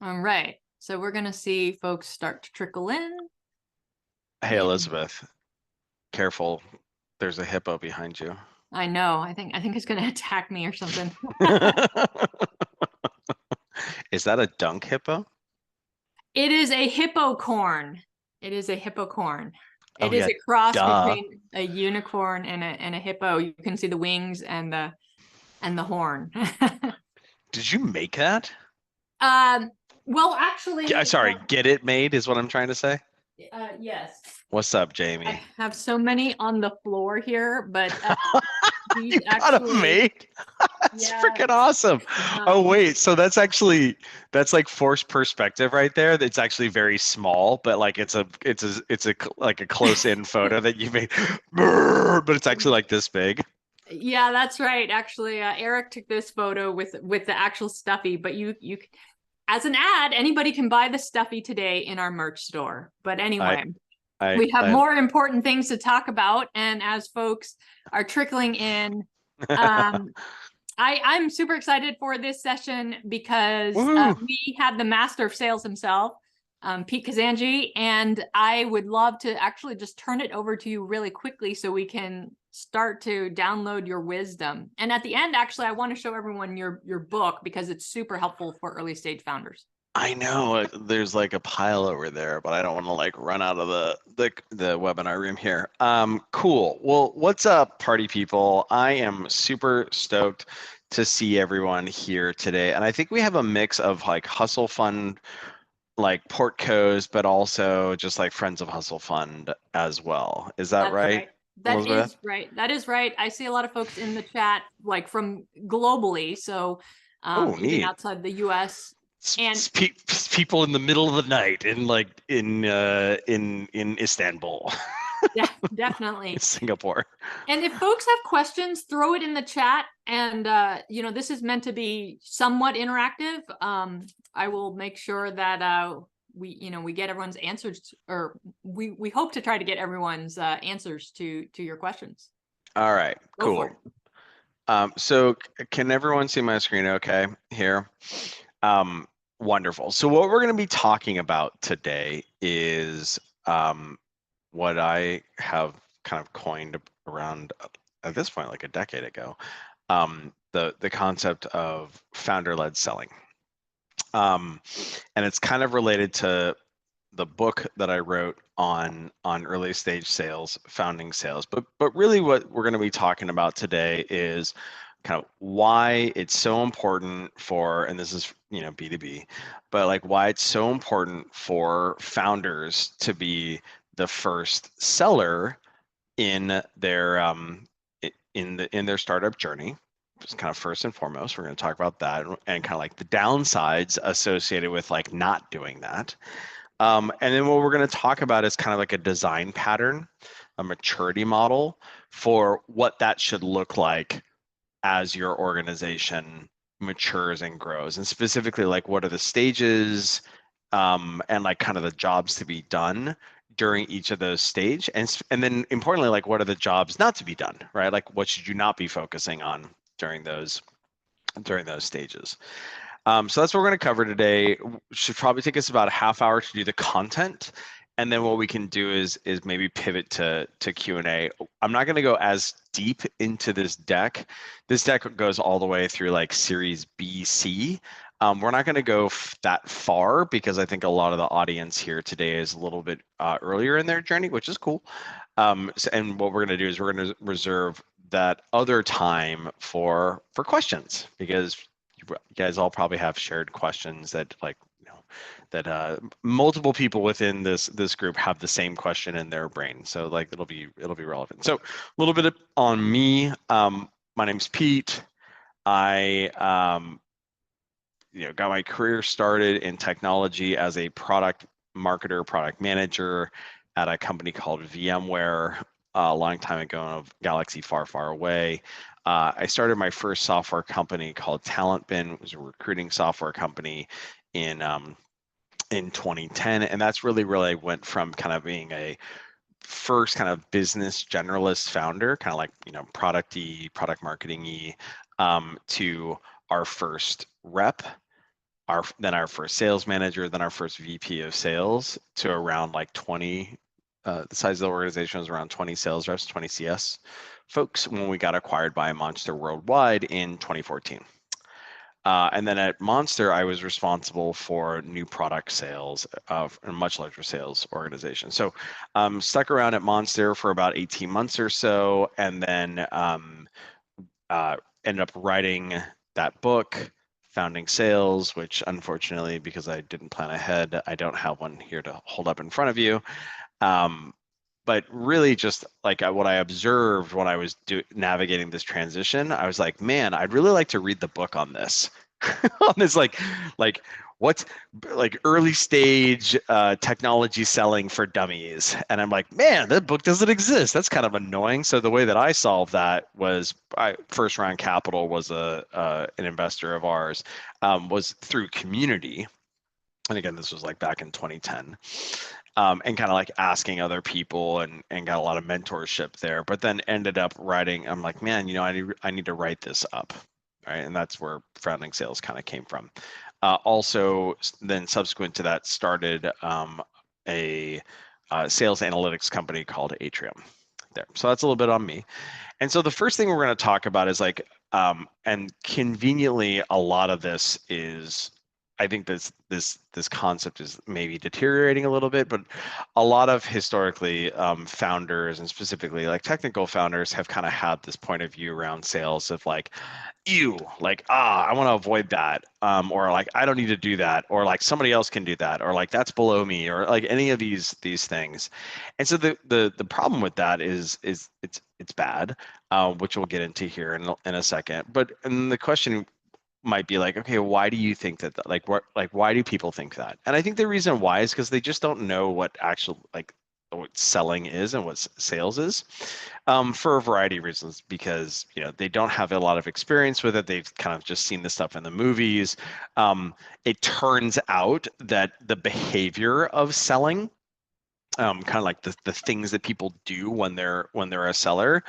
All right. So we're going to see folks start to trickle in. Hey, Elizabeth, careful. There's a hippo behind you. I know. I think it's going to attack me or something. Is that a dunk hippo? It is a hippocorn. It is a hippocorn. Oh It is yeah, a cross duh. between a unicorn and a hippo. You can see the wings and the horn. Did you make that? um, well, actually, Sorry, get it made is what I'm trying to say. yes. What's up, I Jamie? have so many on the floor here, but You these got them actually, made? That's yeah. freaking awesome. Oh Um, wait, so that's like forced perspective right there. That's actually very small, but like it's a like a close in photo that you made. But it's actually like this big. yeah, that's right. Actually, Eric took this photo with the actual stuffy, but you as an ad, anybody can buy the stuffy today in our merch store. But I anyway, I we have I more important things to talk about, and as folks are trickling in, um, I'm super excited for this session because Woohoo. we have the master of sales himself, Pete Kazanjy, and I would love to actually just turn it over to you really quickly so we can start to download your wisdom. And at the end, actually, I want to show everyone your book because it's super helpful for early stage founders. I know there's like a pile over there, but I don't want to like run out of the webinar room here. Cool. Well, what's up, party people? I am super stoked to see everyone here today, and I think we have a mix of like Hustle Fund, like Portcos, but also just like Friends of Hustle Fund as well. Is that That's right, right. That Elizabeth? is right. That is right. I see a lot of folks in the chat, like from globally, so Oh, even neat. outside the US. And People in the middle of the night in like in Istanbul, yeah, in definitely. Singapore. And if folks have questions, throw it in the chat. And this is meant to be somewhat interactive. I will make sure that we get everyone's answers, or we hope to try to get everyone's answers to your questions. All right, Go for cool. it. So can everyone see my screen okay here? Um, Wonderful. So what we're going to be talking about today is what I have kind of coined around at this point, like a decade ago, the concept of founder-led selling. And it's kind of related to the book that I wrote on early stage sales, founding sales. But really what we're going to be talking about today is kind of why it's so important for, and this is, B2B, but like why it's so important for founders to be the first seller in their in their startup journey. Just kind of first and foremost, we're going to talk about that and kind of like the downsides associated with like not doing that. And then what we're going to talk about is kind of like a design pattern, a maturity model for what that should look like as your organization matures and grows. And specifically, like what are the stages and like kind of the jobs to be done during each of those stage. And then importantly, like what are the jobs not to be done, right? Like what should you not be focusing on during those stages. So that's what we're going to cover today. Should probably take us about a half hour to do the content, and then what we can do is maybe pivot to Q&A. I'm not going to go as deep into this deck. This deck goes all the way through like Series B, C. We're not going to go that far because I think a lot of the audience here today is a little bit earlier in their journey, which is cool. And what we're going to do is we're going to reserve that other time for questions, because you guys all probably have shared questions that like that multiple people within this group have the same question in their brain, so like it'll be relevant. So a little bit on me. My name's Pete. I got my career started in technology as a product marketer, product manager at a company called VMware a long time ago in a galaxy far, far away. I started my first software company called TalentBin. It was a recruiting software company in 2010, and that's really I went from kind of being a first kind of business generalist founder, kind of like product marketing-y, to our first rep our first sales manager, then our first VP of sales, to around like 20. The size of the organization was around 20 sales reps, 20 CS folks when we got acquired by Monster Worldwide in 2014. And then at Monster, I was responsible for new product sales of a much larger sales organization. So stuck around at Monster for about 18 months or so, and then ended up writing that book, Founding Sales, which unfortunately, because I didn't plan ahead, I don't have one here to hold up in front of you. But really just like what I observed when I was navigating this transition, I was like, man, I'd really like to read the book on this, on this like what's like early stage technology selling for dummies. And I'm like, man, that book doesn't exist. That's kind of annoying. So the way that I solved that was First Round Capital was an investor of ours, was through community. And again, this was like back in 2010. And kind of like asking other people and got a lot of mentorship there, but then ended up writing. I'm like, man, I need to write this up, right? And that's where Founding Sales kind of came from. Also, then subsequent to that, started a sales analytics company called Atrium. There, so that's a little bit on me. And so the first thing we're going to talk about is like, and conveniently, a lot of this is, I think this concept is maybe deteriorating a little bit, but a lot of historically founders, and specifically like technical founders, have kind of had this point of view around sales of like, I want to avoid that, or like I don't need to do that, or like somebody else can do that, or like that's below me, or like any of these things. And so the problem with that is it's bad, which we'll get into here in a second. But and the question might be like, okay, why do you think that? Why do people think that? And I think the reason why is because they just don't know what what selling is and what sales is, for a variety of reasons. Because they don't have a lot of experience with it. They've kind of just seen the stuff in the movies. It turns out that the behavior of selling, kind of like the things that people do when they're a seller,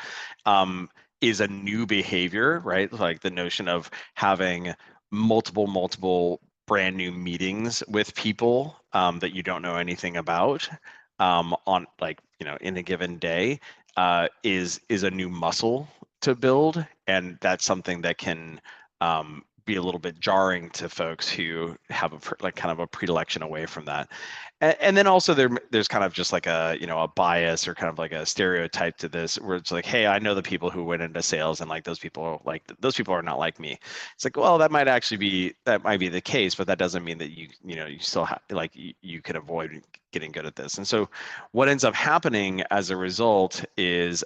is a new behavior, right? Like the notion of having multiple brand new meetings with people that you don't know anything about, on like in a given day, is a new muscle to build, and that's something that can be a little bit jarring to folks who have kind of a predilection away from that. And then also there's kind of just like a bias, or kind of like a stereotype to this, where it's like, hey, I know the people who went into sales, and like those people are not like me. It's like, well, that might be the case, but that doesn't mean that you still have, like, you can avoid getting good at this. And so what ends up happening as a result is,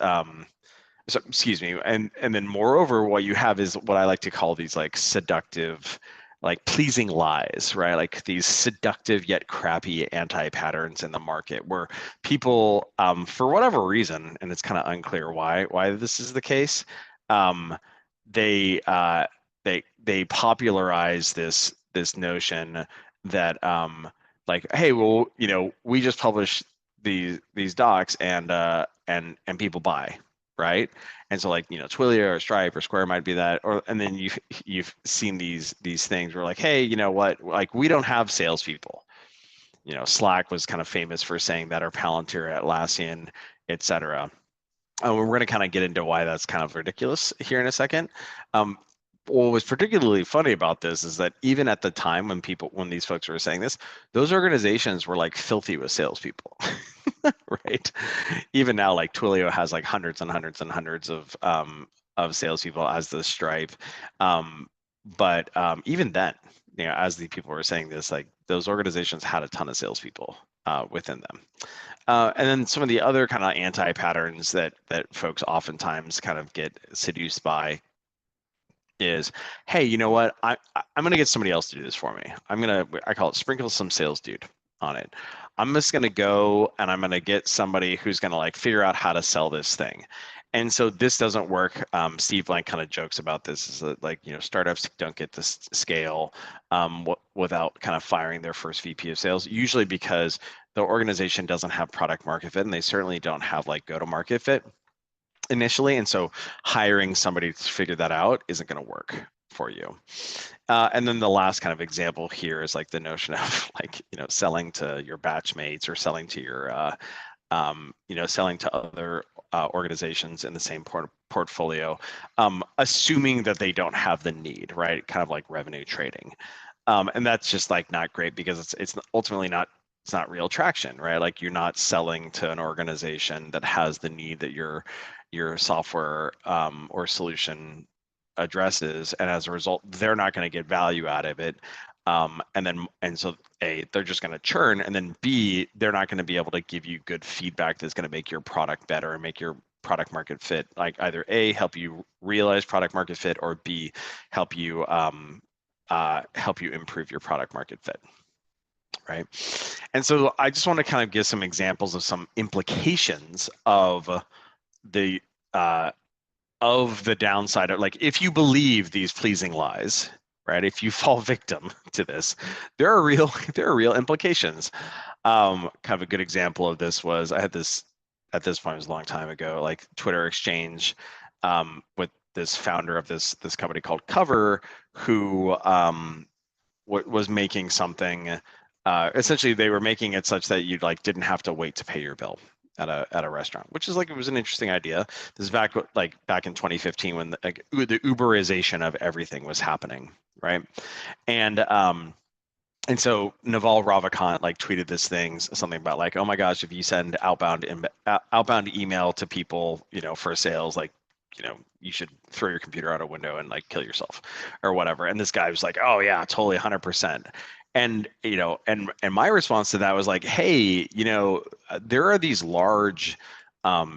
so excuse me, and then moreover, what you have is what I like to call these like seductive, like pleasing lies, right? Like these seductive yet crappy anti-patterns in the market, where people, for whatever reason, and it's kind of unclear why this is the case, um, they popularize this notion that, like, hey, well, we just publish these docs, and people buy, right? And so like, Twilio or Stripe or Square might be that, and then you've seen these things where like, hey, you know what? Like, we don't have salespeople. Slack was kind of famous for saying that, or Palantir, Atlassian, etc. We're going to kind of get into why that's kind of ridiculous here in a second. What was particularly funny about this is that even at the time when these folks were saying this, those organizations were like filthy with salespeople, right? Even now, like Twilio has like hundreds and hundreds and hundreds of salespeople, as the Stripe. But even then, as the people were saying this, like those organizations had a ton of salespeople within them. And then some of the other kind of anti-patterns that folks oftentimes kind of get seduced by is, hey, you know what? I'm gonna get somebody else to do this for me. I call it sprinkle some sales dude on it. I'm just gonna go and I'm gonna get somebody who's gonna like figure out how to sell this thing. And so this doesn't work. Steve Blank kind of jokes about this, is that like, startups don't get this scale without kind of firing their first VP of sales, usually because the organization doesn't have product market fit, and they certainly don't have like go to market fit initially. And so hiring somebody to figure that out isn't going to work for you. And then the last kind of example here is like the notion of like, selling to your batch mates or selling to your, selling to other organizations in the same portfolio, assuming that they don't have the need, right? Kind of like revenue trading. And that's just like not great because it's ultimately not, it's not real traction, right? Like you're not selling to an organization that has the need that your software or solution addresses, and as a result, they're not going to get value out of it. And so A, they're just going to churn, and then B, they're not going to be able to give you good feedback that's going to make your product better and make your product market fit, like either A, help you realize product market fit, or B, help you improve your product market fit, right? And so I just want to kind of give some examples of some implications of the downside of, like, if you believe these pleasing lies, right? If you fall victim to this, there are real implications. Kind of a good example of this was, I had this, at this point, it was a long time ago, like Twitter exchange with this founder of this company called Cover, who was making something. Essentially, they were making it such that you like didn't have to wait to pay your bill at a restaurant, which is like, it was an interesting idea. This is back in 2015 when the Uberization of everything was happening, right? And so Naval Ravikant like tweeted this thing, something about like, oh my gosh, if you send outbound email to people, for sales, like, you should throw your computer out a window and like kill yourself or whatever. And this guy was like, oh yeah, totally 100%. And, and my response to that was like, hey, there are these large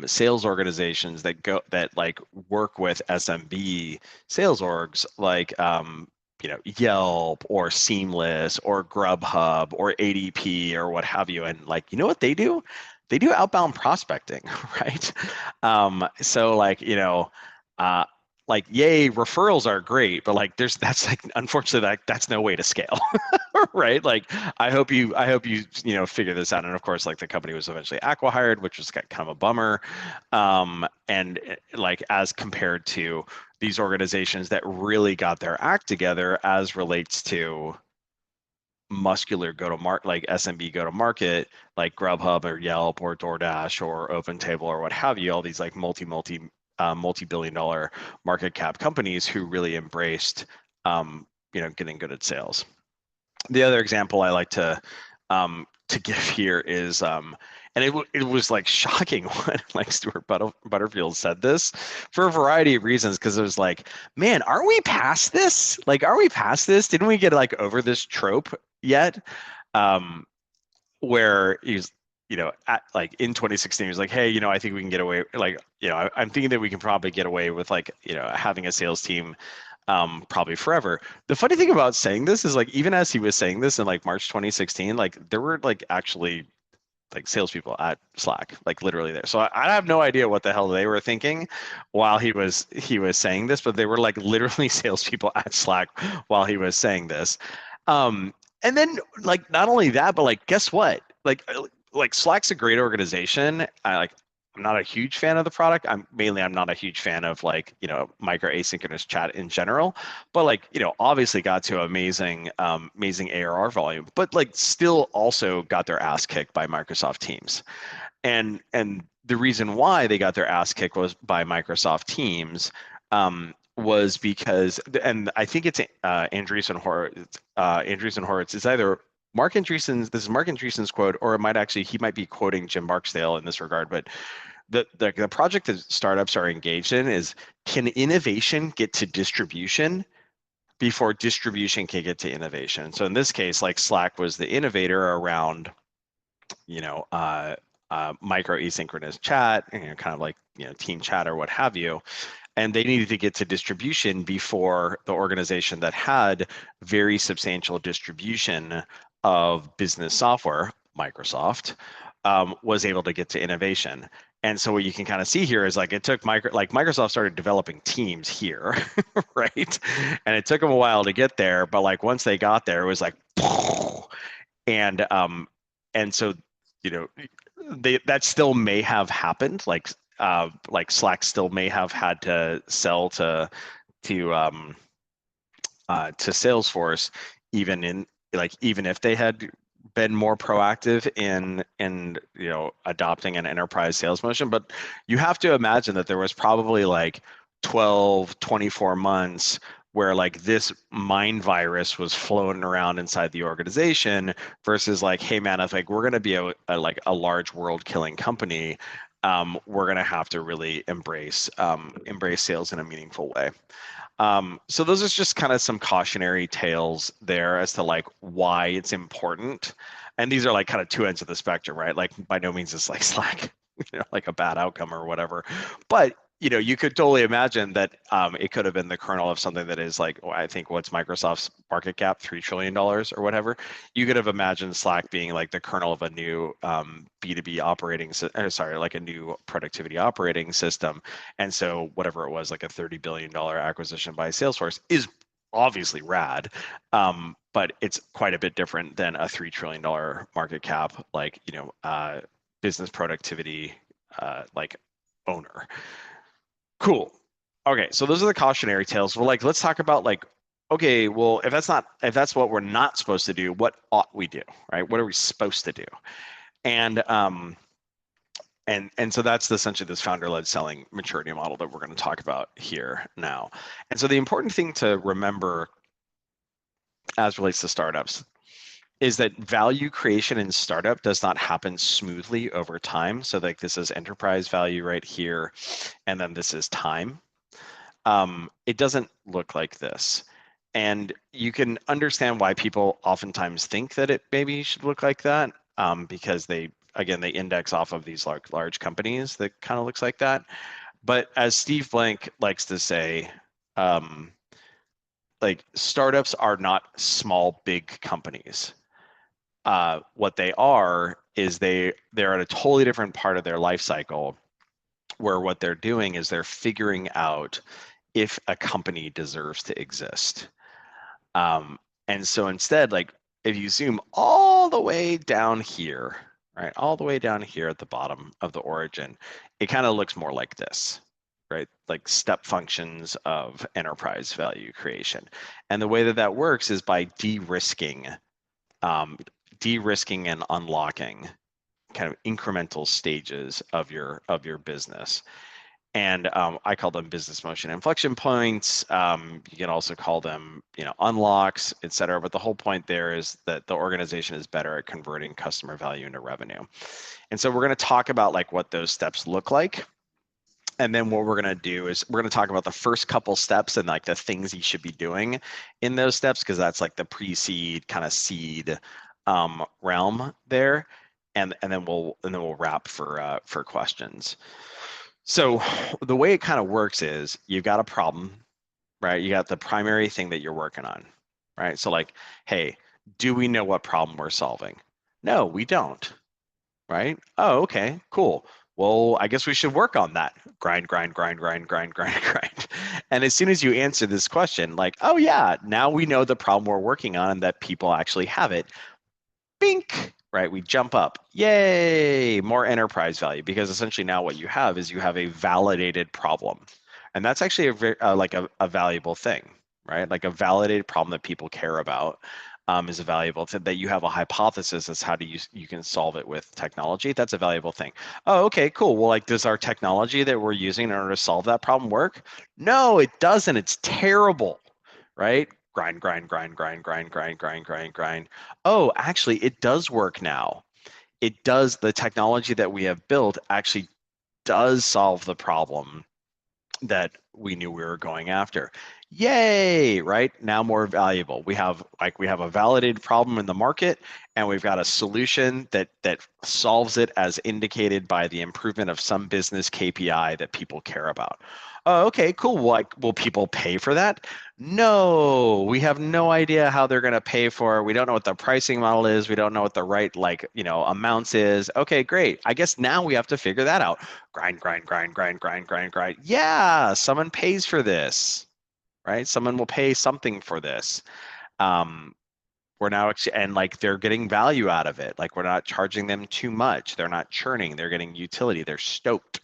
sales organizations that like work with SMB sales orgs, like, Yelp or Seamless or Grubhub or ADP or what have you. And like, you know what they do? They do outbound prospecting, right? So like, like, yay, referrals are great, but like that's like, unfortunately, that's no way to scale. Right? Like, I hope you figure this out. And of course, like the company was eventually acqui-hired, which was kind of a bummer. And like, as compared to these organizations that really got their act together as relates to muscular go-to-market, like SMB go-to-market, like Grubhub or Yelp or DoorDash or OpenTable or what have you, all these like multi-billion-dollar market cap companies who really embraced, getting good at sales. The other example I like to give here is, and it was like shocking when like Stuart Butterfield said this for a variety of reasons, because it was like, man, aren't we past this? Like, are we past this? Didn't we get like over this trope yet? Where he's, like in 2016, he was like, hey, I think we can get away, like, I'm thinking that we can probably get away with like, having a sales team probably forever. The funny thing about saying this is like, even as he was saying this in like March 2016, like there were like actually like salespeople at Slack, like literally there. So I have no idea what the hell they were thinking while he was saying this, but they were like literally salespeople at Slack while he was saying this. And then like, not only that, but like, guess what? Like Slack's a great organization. I'm not a huge fan of the product. I'm not a huge fan of like, micro asynchronous chat in general, but like, obviously got to amazing ARR volume, but like still also got their ass kicked by Microsoft Teams. And the reason why they got their ass kicked was by Microsoft Teams, was because, and I think it's Andreessen Horowitz. It's either Mark Andreessen's, this is Mark Andreessen's quote, or he might be quoting Jim Barksdale in this regard, but the project that startups are engaged in is, can innovation get to distribution before distribution can get to innovation? So in this case, like Slack was the innovator around, micro asynchronous chat, kind of like, team chat or what have you. And they needed to get to distribution before the organization that had very substantial distribution of business software, Microsoft, was able to get to innovation. And so what you can kind of see here is like, it took Microsoft started developing Teams here, right? And it took them a while to get there, but like once they got there, it was like, and so, that still may have happened. Like Slack still may have had to sell to to Salesforce, even if they had been more proactive in adopting an enterprise sales motion. But you have to imagine that there was probably like 12, 24 months where like this mind virus was floating around inside the organization versus like, hey man, if like we're going to be a large world killing company, we're going to have to really embrace sales in a meaningful way. So those are just kind of some cautionary tales there as to like why it's important. And these are like kind of two ends of the spectrum, right? Like by no means is like Slack, like a bad outcome or whatever. But you could totally imagine that it could have been the kernel of something that is like, I think what's Microsoft's market cap, $3 trillion or whatever. You could have imagined Slack being like the kernel of a new B2B like a new productivity operating system. And so whatever it was, like a $30 billion acquisition by Salesforce is obviously rad. But it's quite a bit different than a $3 trillion market cap, like, business productivity, like owner. Cool. Okay, so those are the cautionary tales. Well, like, let's talk about like, okay, well, if that's what we're not supposed to do, what ought we do, right? What are we supposed to do? And so that's essentially this founder-led selling maturity model that we're going to talk about here now. And so the important thing to remember as relates to startups is that value creation in startup does not happen smoothly over time. So like this is enterprise value right here, and then this is time. It doesn't look like this. And you can understand why people oftentimes think that it maybe should look like that, because they index off of these large companies that kind of looks like that. But as Steve Blank likes to say, like startups are not small, big companies. What they are is they're at a totally different part of their life cycle, where what they're doing is they're figuring out if a company deserves to exist. And so instead, like if you zoom all the way down here, right, all the way down here at the bottom of the origin, it kind of looks more like this, right? Like step functions of enterprise value creation. And the way that that works is by de-risking and unlocking kind of incremental stages of your business. And I call them business motion inflection points. You can also call them, unlocks, et cetera. But the whole point there is that the organization is better at converting customer value into revenue. And so we're going to talk about like what those steps look like. And then what we're going to do is we're going to talk about the first couple steps and like the things you should be doing in those steps, because that's like the pre-seed kind of seed realm there. And then we'll wrap for questions. So the way it kind of works is you've got a problem, right? You got the primary thing that you're working on, right? So like, hey, do we know what problem we're solving? No, we don't, right? Oh, okay, cool. Well, I guess we should work on that. Grind, grind, grind, grind, grind, grind, grind. And as soon as you answer this question, like, oh yeah, now we know the problem we're working on and that people actually have it. Bink, right? We jump up. Yay, more enterprise value, because essentially now what you have is you have a validated problem. And that's actually a very a valuable thing, right? Like a validated problem that people care about is a valuable thing. That you have a hypothesis as how you can solve it with technology. That's a valuable thing. Oh, okay, cool. Well, like, does our technology that we're using in order to solve that problem work? No, it doesn't. It's terrible, right? Grind, grind, grind, grind, grind, grind, grind, grind, grind. Oh, actually, it does work now. It does. The technology that we have built actually does solve the problem that we knew we were going after. Yay, right? Now more valuable. We have a validated problem in the market, and we've got a solution that solves it as indicated by the improvement of some business KPI that people care about. Oh, okay, cool. Will people pay for that? No, we have no idea how they're going to pay for it. We don't know what the pricing model is. We don't know what the right amounts is. Okay, great. I guess now we have to figure that out. Grind, grind, grind, grind, grind, grind, grind. Yeah, someone pays for this, right? Someone will pay something for this. We're now and like they're getting value out of it. Like we're not charging them too much. They're not churning. They're getting utility. They're stoked,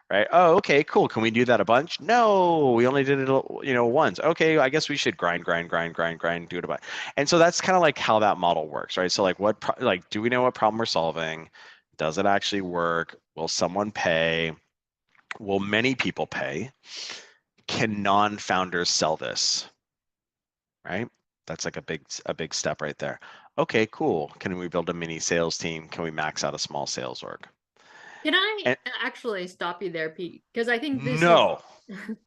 right? Oh, okay, cool. Can we do that a bunch? No, we only did it, once. Okay, I guess we should grind, grind, grind, grind, grind, do it a bunch. And so that's kind of like how that model works, right? So like like, do we know what problem we're solving? Does it actually work? Will someone pay? Will many people pay? Can non-founders sell this? Right? That's like a big step right there. Okay, cool. Can we build a mini sales team? Can we max out a small sales org? Can I And actually stop you there, Pete? Because I think this is, no.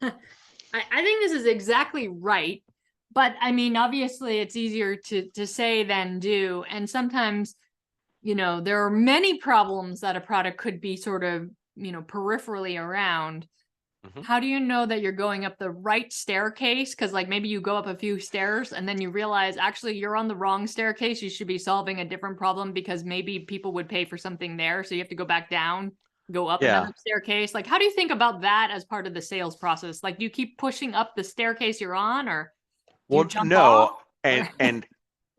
I think this is exactly right. But I mean, obviously, it's easier to say than do, and sometimes, there are many problems that a product could be sort of, peripherally around. Mhm. How do you know that you're going up the right staircase? Because like maybe you go up a few stairs and then you realize actually you're on the wrong staircase. You should be solving a different problem because maybe people would pay for something there. So you have to go back down, go up Yeah. another staircase. Like, how do you think about that as part of the sales process? Like, do you keep pushing up the staircase you're on, or do you Well, jump off? no, and Or and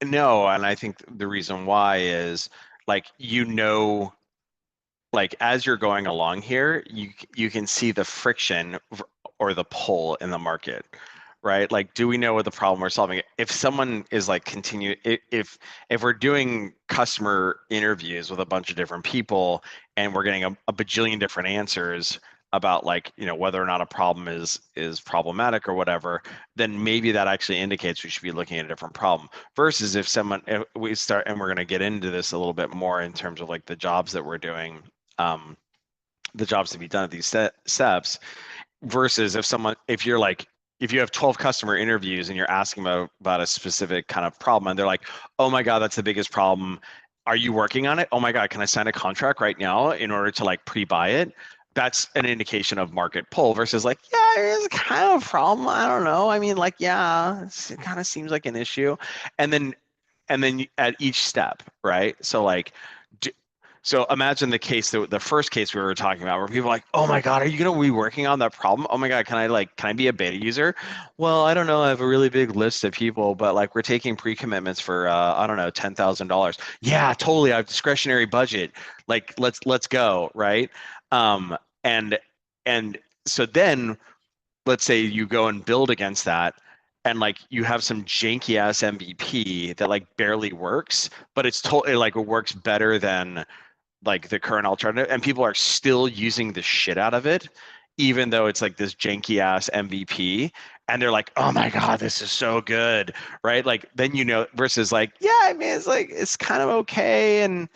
no, and I think the reason why is like like as you're going along here, you can see the friction or the pull in the market, right? Like, do we know what the problem we're solving? If someone is like if we're doing customer interviews with a bunch of different people and we're getting a bajillion different answers about like whether or not a problem is problematic or whatever, then maybe that actually indicates we should be looking at a different problem versus if we start, and we're going to get into this a little bit more in terms of like the jobs that we're doing, um, the jobs to be done at these steps versus if you have 12 customer interviews and you're asking about a specific kind of problem and they're like, oh my God, that's the biggest problem. Are you working on it? Oh my God, can I sign a contract right now in order to like pre-buy it? That's an indication of market pull versus like, yeah, it's kind of a problem. I don't know. I mean, like, yeah, it kind of seems like an issue. And then at each step, right? So like, so imagine the first case we were talking about where people are like, oh my God, are you gonna be working on that problem? Oh my God, can I be a beta user? Well, I don't know. I have a really big list of people, but like we're taking pre-commitments for I don't know, $10,000. Yeah, totally. I have discretionary budget. Like let's go, right? Um, and and so then let's say you go and build against that and like you have some janky ass MVP that like barely works, but it's totally like it works better than like the current alternative and people are still using the shit out of it even though it's like this janky ass MVP and they're like, oh my God, this is so good, right? Like then versus like, yeah, I mean it's like it's kind of okay and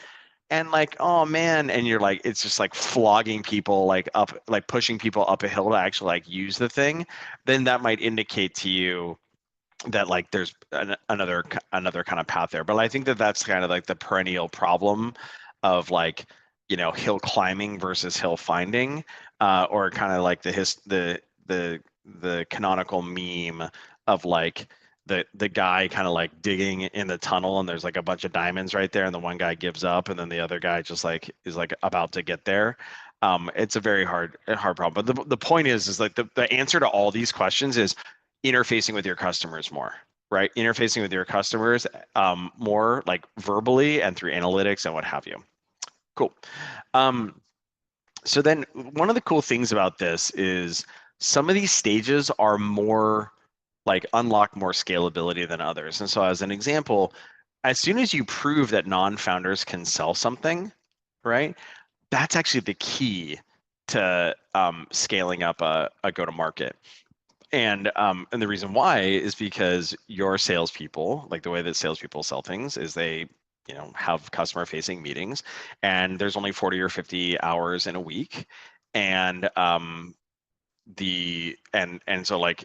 like, oh man, and you're like it's just like flogging people like up, like pushing people up a hill to actually like use the thing, then that might indicate to you that like there's another kind of path there. But I think that that's kind of like the perennial problem of like hill climbing versus hill finding, or kind of like the canonical meme of like the guy kind of like digging in the tunnel and there's like a bunch of diamonds right there and the one guy gives up and then the other guy just like is like about to get there. It's a very hard problem. But the point is like the answer to all these questions is interfacing with your customers more, right? Interfacing with your customers more like verbally and through analytics and what have you. Cool. Um, so then one of the cool things about this is some of these stages are more like unlock more scalability than others. And so as an example, as soon as you prove that non-founders can sell something, right? That's actually the key to scaling up a go-to-market. And the reason why is because your salespeople, like the way that salespeople sell things, is they have customer facing meetings, and there's only 40 or 50 hours in a week, and so like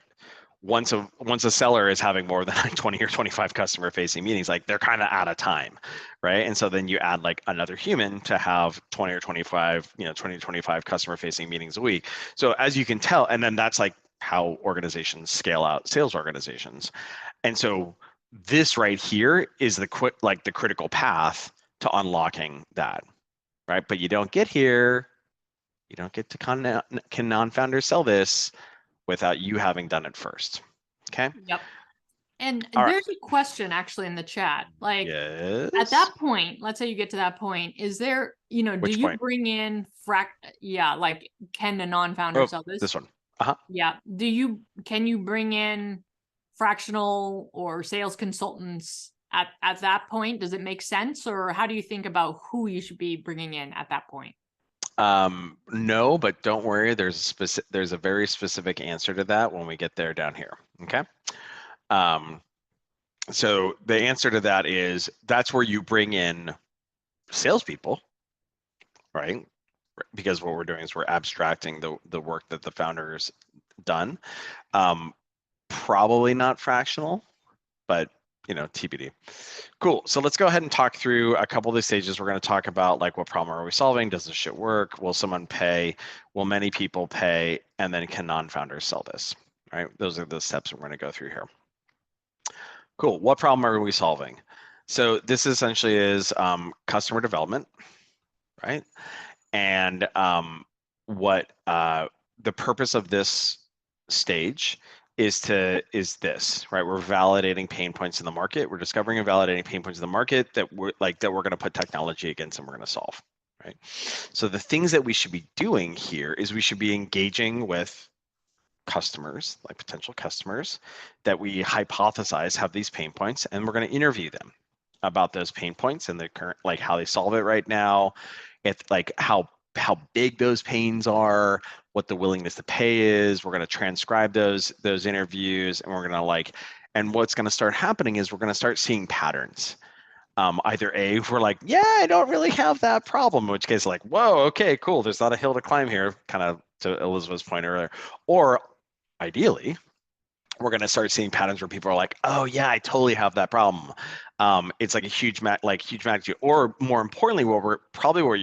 once a seller is having more than like 20 or 25 customer facing meetings, like they're kind of out of time, right? And so then you add like another human to have 20 or 25, 20 to 25 customer facing meetings a week. So as you can tell, and then that's like how organizations scale out sales organizations. And so this right here is the critical path to unlocking that, right? But you don't get here, you don't get to can non-founders sell this without you having done it first. Okay. Yep. And All right. there's a question actually in the chat. Like at Yes. that point, let's say you get to that point, is there, do Which you point? bring in yeah, like can a non-founder Oh, sell this this? one. Uh-huh. Yeah. Can you bring in fractional or sales consultants at that point? Does it make sense? Or how do you think about who you should be bringing in at that point? No, but don't worry. There's a very specific answer to that when we get there down here. Okay. Um, so the answer to that is that's where you bring in salespeople, right? Because what we're doing is we're abstracting the work that the founders done. Probably not fractional, but TBD. Cool. So let's go ahead and talk through a couple of these stages. We're going to talk about like what problem are we solving? Does this shit work? Will someone pay? Will many people pay? And then can non-founders sell this? Right. Those are the steps we're going to go through here. Cool. What problem are we solving? So this essentially is customer development, right? And what the purpose of this stage is this, right? We're validating pain points in the market. We're discovering and validating pain points in the market that we're going to put technology against and we're going to solve, right? So the things that we should be doing here is we should be engaging with customers, like potential customers that we hypothesize have these pain points, and we're going to interview them about those pain points and the current, like how they solve it right now, if like how big those pains are, what the willingness to pay is. We're going to transcribe those interviews, and we're going to and what's going to start happening is we're going to start seeing patterns. Either A, we're like, yeah, I don't really have that problem, in which case like, whoa, okay, cool, there's not a hill to climb here, kind of to Elizabeth's point earlier. Or ideally, we're going to start seeing patterns where people are like, oh yeah, I totally have that problem. It's like a huge magnitude. Or more importantly, what you're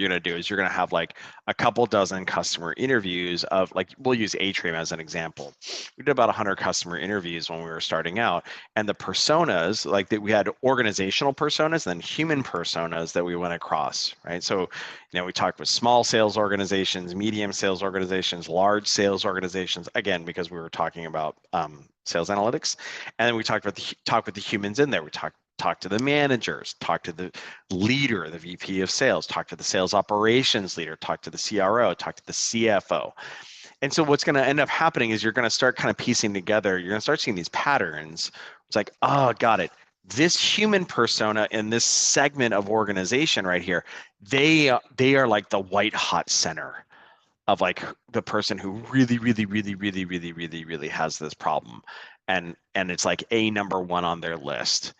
going to do is you're going to have like a couple dozen customer interviews of like, we'll use Atrium as an example. We did about 100 customer interviews when we were starting out, and the personas, like that, we had organizational personas and then human personas that we went across, right? So we talked with small sales organizations, medium sales organizations, large sales organizations, again, because we were talking about sales analytics. And then we talked with the humans in there. We talk to the managers, talk to the leader, the VP of sales, talk to the sales operations leader, talk to the CRO, talk to the CFO. And so what's going to end up happening is you're going to start kind of piecing together, you're going to start seeing these patterns. It's like, oh, got it. This human persona in this segment of organization right here, they are like the white hot center of like the person who really has this problem, and it's like a number one on their list.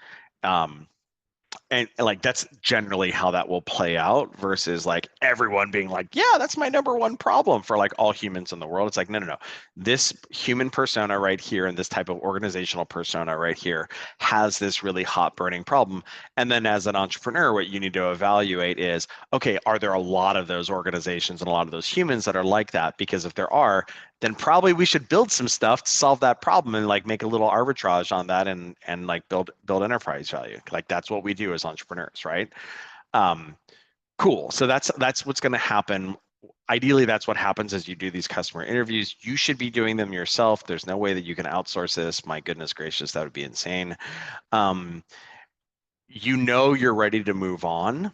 And like that's generally how that will play out versus like everyone being like, yeah, that's my number one problem for like all humans in the world. It's like, no. This human persona right here and this type of organizational persona right here has this really hot burning problem. And then as an entrepreneur, what you need to evaluate is, okay, are there a lot of those organizations and a lot of those humans that are like that? Because if there are, then probably we should build some stuff to solve that problem and like make a little arbitrage on that and like build enterprise value. Like that's what we do as entrepreneurs, right? Cool. So that's what's going to happen. Ideally, that's what happens as you do these customer interviews. You should be doing them yourself. There's no way that you can outsource this. My goodness gracious, that would be insane. You're ready to move on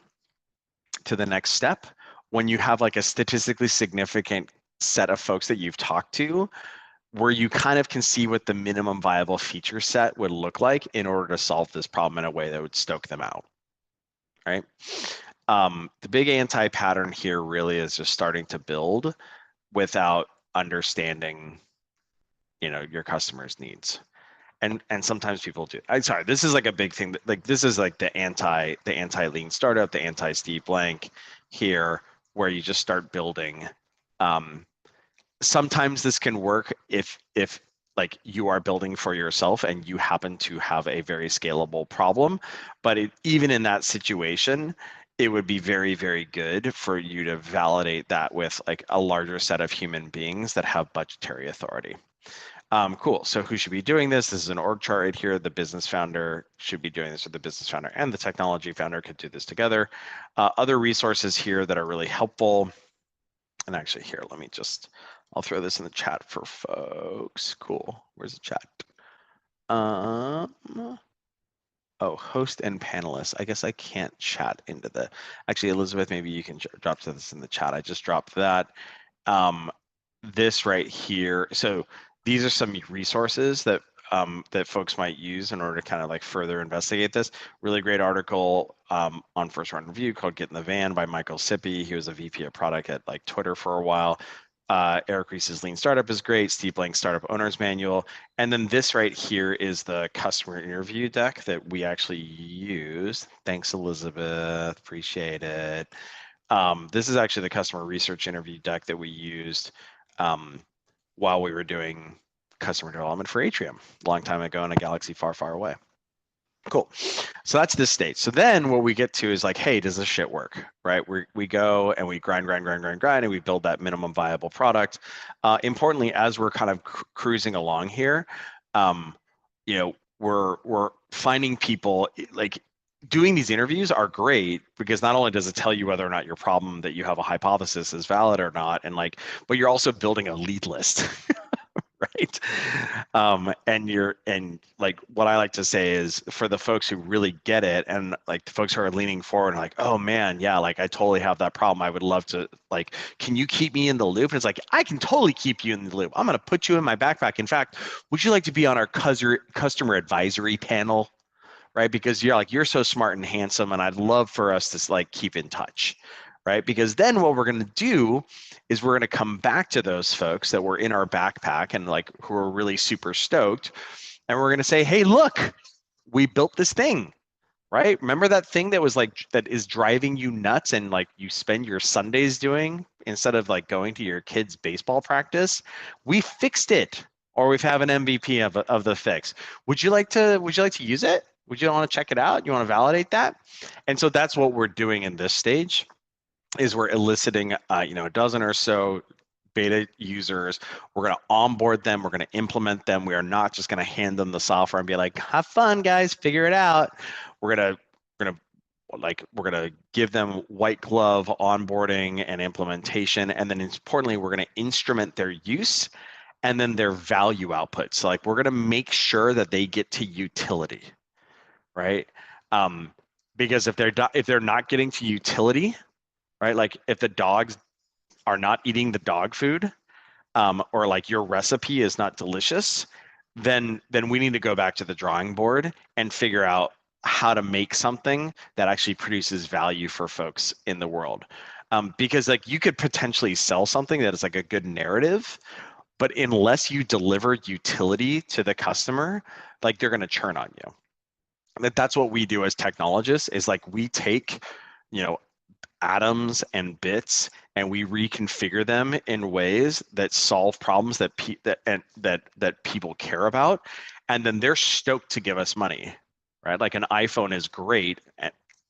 to the next step when you have like a statistically significant set of folks that you've talked to, where you kind of can see what the minimum viable feature set would look like in order to solve this problem in a way that would stoke them out, right? The big anti-pattern here really is just starting to build without understanding, your customer's needs. And sometimes people do. I'm sorry, this is like a big thing. Like this is like the anti lean startup, the anti Steve Blank here, where you just start building. Sometimes this can work if like you are building for yourself and you happen to have a very scalable problem, but even in that situation, it would be very, very good for you to validate that with like a larger set of human beings that have budgetary authority. Cool. So who should be doing this? This is an org chart right here. The business founder should be doing this, or the business founder and the technology founder could do this together. Other resources here that are really helpful. And actually here, I'll throw this in the chat for folks. Cool. Where's the chat? Oh, host and panelists. I guess I can't chat into the, actually, Elizabeth, maybe you can drop this in the chat. I just dropped that. This right here. So these are some resources that that folks might use in order to kind of like further investigate this. Really great article on First Round Review called "Get in the Van" by Michael Sippy. He was a VP of product at like Twitter for a while. Eric Ries's Lean Startup is great. Steve Blank's Startup Owner's Manual. And then this right here is the customer interview deck that we actually use. Thanks, Elizabeth. Appreciate it. This is actually the customer research interview deck that we used while we were doing customer development for Atrium a long time ago in a galaxy far, far away. Cool. So that's this stage. So then what we get to is like, hey, does this shit work? Right? We go and we grind, and we build that minimum viable product. Importantly, as we're kind of cruising along here, you know, we're finding people like doing these interviews are great because not only does it tell you whether or not your problem that you have a hypothesis is valid or not, and like, but you're also building a lead list. Right. And like what I like to say is for the folks who really get it and like the folks who are leaning forward and like, oh man, yeah, like I totally have that problem. I would love to, like, can you keep me in the loop? And it's like, I can totally keep you in the loop. I'm going to put you in my backpack. In fact, would you like to be on our customer advisory panel? Right? Because you're so smart and handsome, and I'd love for us to like keep in touch, right? Because then what we're going to do is we're going to come back to those folks that were in our backpack and like who are really super stoked, and we're going to say, hey, look, we built this thing, right? Remember that thing that was like that is driving you nuts and like you spend your Sundays doing instead of like going to your kids' baseball practice? We fixed it, or we have an MVP of the fix. Would you like to use it? Would you want to check it out? You want to validate that? And so that's what we're doing in this stage is we're eliciting a dozen or so beta users. We're going to onboard them. We're going to implement them. We are not just going to hand them the software and be like, have fun, guys, figure it out. We're going to give them white glove onboarding and implementation. And then importantly, we're going to instrument their use and then their value output. So like we're going to make sure that they get to utility. Right? Because if they're not getting to utility, right? Like if the dogs are not eating the dog food, or like your recipe is not delicious, then we need to go back to the drawing board and figure out how to make something that actually produces value for folks in the world. Because like you could potentially sell something that is like a good narrative, but unless you deliver utility to the customer, like they're going to churn on you. That's what we do as technologists is like we take atoms and bits and we reconfigure them in ways that solve problems that people care about, and then they're stoked to give us money, right? Like an iPhone is great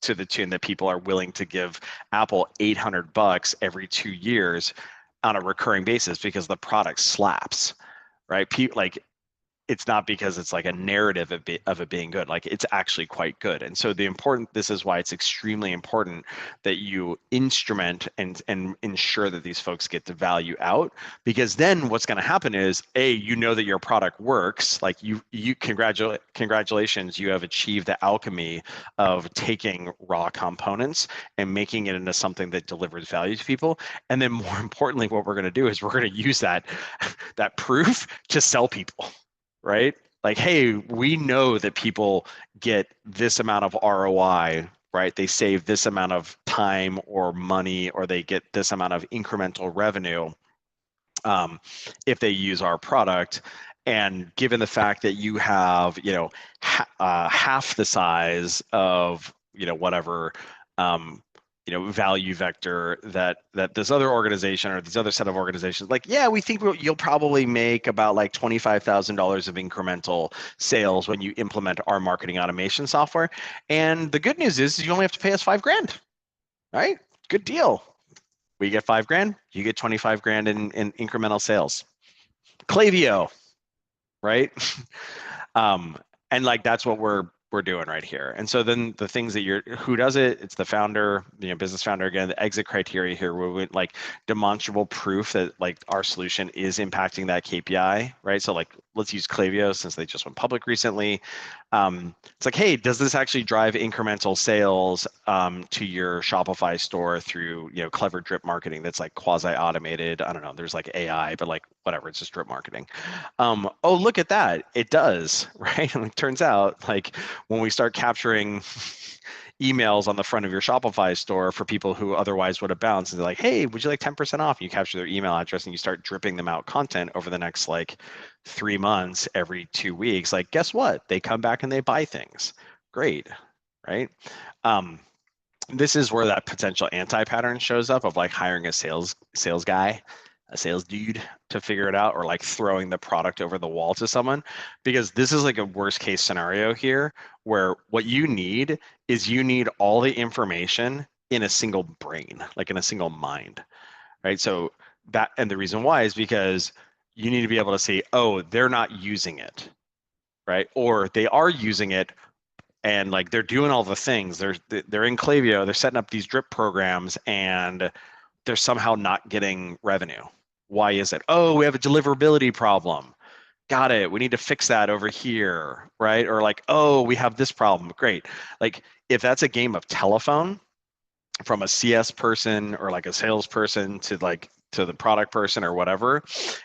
to the tune that people are willing to give Apple $800 every 2 years on a recurring basis because the product slaps, right? It's not because it's like a narrative of it being good, like it's actually quite good. And so this is why it's extremely important that you instrument and ensure that these folks get the value out, because then what's going to happen is that your product works. Like congratulations, you have achieved the alchemy of taking raw components and making it into something that delivers value to people. And then more importantly, what we're going to do is we're going to use that proof to sell people. Right? Like, hey, we know that people get this amount of ROI, right? They save this amount of time or money, or they get this amount of incremental revenue if they use our product. And given the fact that you have, half the size of, whatever, value vector that this other organization or this other set of organizations, like, yeah, we think you'll probably make about like $25,000 of incremental sales when you implement our marketing automation software. And the good news is you only have to pay us $5,000, right? Good deal. We get $5,000, you get $25,000 in incremental sales. Klaviyo, right? And like that's what we're we're doing right here. And so then the things that who does it? It's the founder, business founder. Again, the exit criteria here, where we like demonstrable proof that like our solution is impacting that KPI, right? So like, let's use Klaviyo since they just went public recently. It's like, hey, does this actually drive incremental sales to your Shopify store through, clever drip marketing that's like quasi-automated? I don't know, there's like AI, but like whatever, it's just drip marketing. Oh, look at that, it does, right? And it turns out like when we start capturing emails on the front of your Shopify store for people who otherwise would have bounced, and they're like, hey, would you like 10% off? And you capture their email address and you start dripping them out content over the next like 3 months, every 2 weeks. Like, guess what? They come back and they buy things. Great, right? This is where that potential anti-pattern shows up of like hiring a sales guy, a sales dude to figure it out, or like throwing the product over the wall to someone, because this is like a worst case scenario here where what you need is all the information in a single brain, like in a single mind, right? So that, and the reason why is because you need to be able to say, oh, they're not using it, right? Or they are using it and like they're doing all the things. They're in Klaviyo, they're setting up these drip programs, and they're somehow not getting revenue. Why is it? Oh, we have a deliverability problem. Got it. We need to fix that over here, right? Or like, oh, we have this problem. Great. Like if that's a game of telephone from a CS person or like a salesperson to the product person or whatever,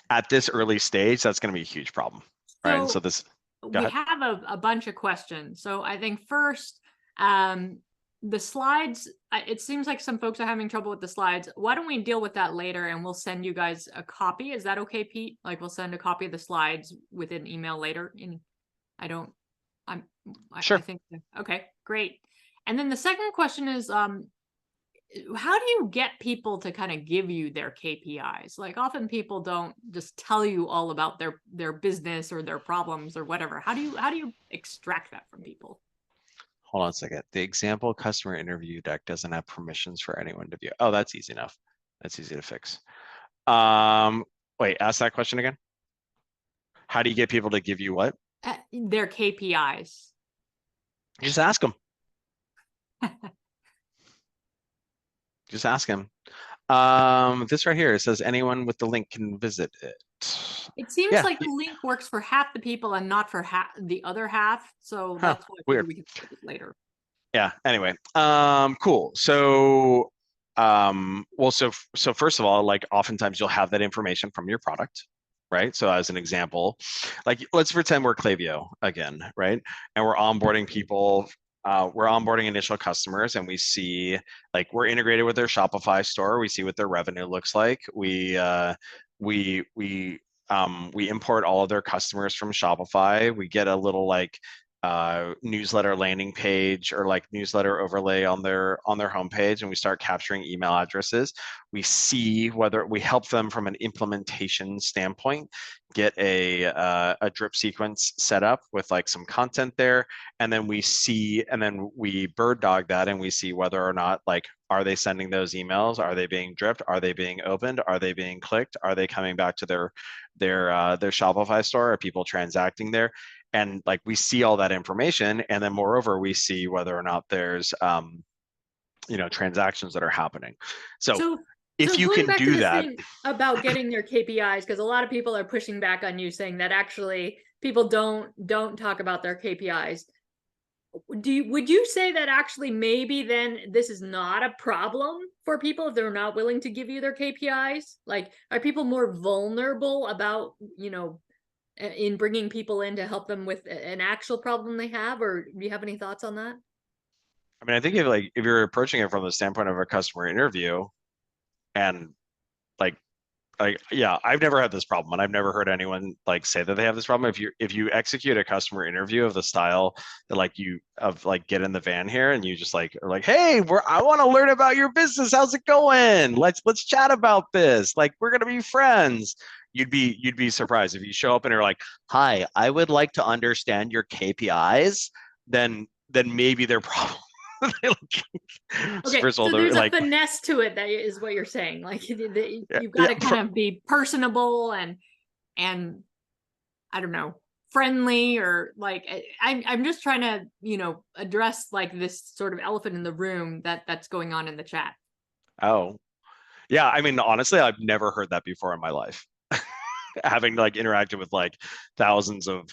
at this early stage, that's going to be a huge problem, right? And so this, we have a bunch of questions. So I think first, the slides, it seems like some folks are having trouble with the slides. Why don't we deal with that later and we'll send you guys a copy? Is that okay, Pete? Like we'll send a copy of the slides with an email later. And Sure. I think, okay, great. And then the second question is, how do you get people to kind of give you their KPIs? Like often people don't just tell you all about their business or their problems or whatever. How do you extract that from people? Hold on a second. The example customer interview deck doesn't have permissions for anyone to view. Oh, that's easy enough. That's easy to fix. Wait, ask that question again. How do you get people to give you what? Their KPIs. Just ask them. Just ask him. This right here, it says anyone with the link can visit it. It seems like the link works for half the people and not for the other half. So that's why weird. We can do it later. Yeah. Anyway, cool. So, well, so first of all, like oftentimes you'll have that information from your product, right? So as an example, like let's pretend we're Klaviyo again, right? And we're onboarding people. We're onboarding initial customers, and we see like we're integrated with their Shopify store. We see what their revenue looks like. We import all of their customers from Shopify. We get a little like newsletter landing page or like newsletter overlay on their homepage, and we start capturing email addresses. We see whether we help them from an implementation standpoint get a drip sequence set up with like some content there, and then we bird dog that, and we see whether or not like, are they sending those emails? Are they being dripped? Are they being opened? Are they being clicked? Are they coming back to their Shopify store? Are people transacting there? And like we see all that information, and then moreover we see whether or not there's transactions that are happening. So if you can do that about getting their KPIs, because a lot of people are pushing back on you saying that actually people don't talk about their KPIs. Would you say that actually maybe then this is not a problem for people if they're not willing to give you their KPIs? Like, are people more vulnerable about, in bringing people in to help them with an actual problem they have? Or do you have any thoughts on that? I mean, I think if you're approaching it from the standpoint of a customer interview, and yeah, I've never had this problem, and I've never heard anyone like say that they have this problem. If you execute a customer interview of the style that get in the van here, and you just like are like, hey, I want to learn about your business. How's it going? Let's chat about this. Like, we're gonna be friends. You'd be surprised if you show up and you're like, hi, I would like to understand your KPIs. Then maybe they're probably okay, so there's a finesse to it. That is what you're saying. Like you've got to kind of be personable and I don't know, friendly, or like I'm just trying to, you know, address like this sort of elephant in the room that's going on in the chat. Oh, yeah. I mean, honestly, I've never heard that before in my life. Having like interacted with like thousands of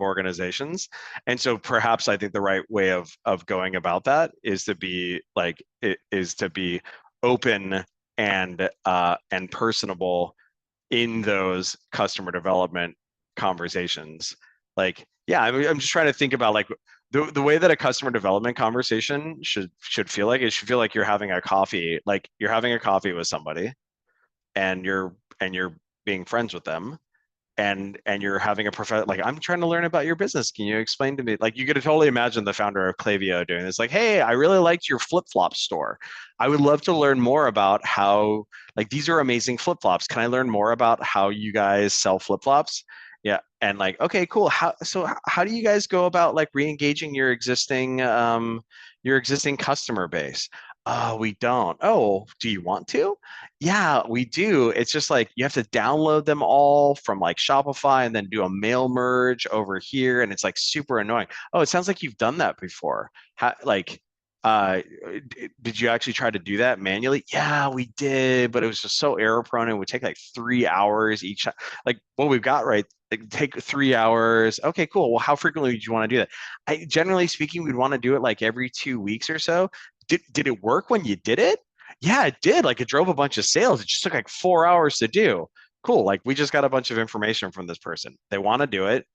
organizations. And so perhaps I think the right way of going about that is to be like is to be open and personable in those customer development conversations. Like, yeah, I'm just trying to think about like the way that a customer development conversation should feel like. It should feel like you're having a coffee, like you're having a coffee with somebody and you're being friends with them, and you're having a like, I'm trying to learn about your business, can you explain to me, like you could totally imagine the founder of Klaviyo doing this, like, hey, I really liked your flip-flop store, I would love to learn more about how, like, these are amazing flip-flops, can I learn more about how you guys sell flip-flops? Yeah. And like, okay, cool, how do you guys go about like re-engaging your existing customer base? We don't. Oh, do you want to? Yeah, we do. It's just like you have to download them all from like Shopify and then do a mail merge over here. And it's like super annoying. Oh, it sounds like you've done that before. Like, did you actually try to do that manually? Yeah, we did, but it was just so error prone. It would take like 3 hours each time. Like what we've got, right? Like, take 3 hours. Okay, cool. Well, how frequently would you want to do that? Generally speaking, we'd want to do it like every 2 weeks or so. Did it work when you did it? Yeah, it did. Like it drove a bunch of sales. It just took like 4 hours to do. Cool. Like we just got a bunch of information from this person. They want to do it.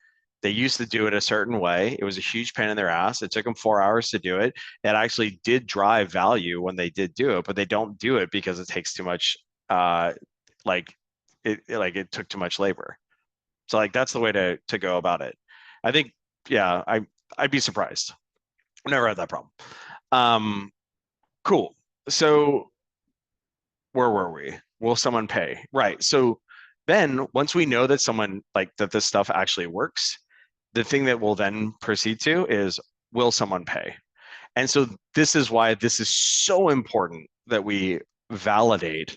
They used to do it a certain way. It was a huge pain in their ass. It took them 4 hours to do it. It actually did drive value when they did do it, but they don't do it because it takes too much, like like it took too much labor. So like that's the way to go about it. I think, yeah, I'd be surprised. I've never had that problem. Um, cool. So where were we? Will someone pay? Right. So then once we know that someone like that this stuff actually works, the thing that we'll then proceed to is, will someone pay? And so this is why this is so important that we validate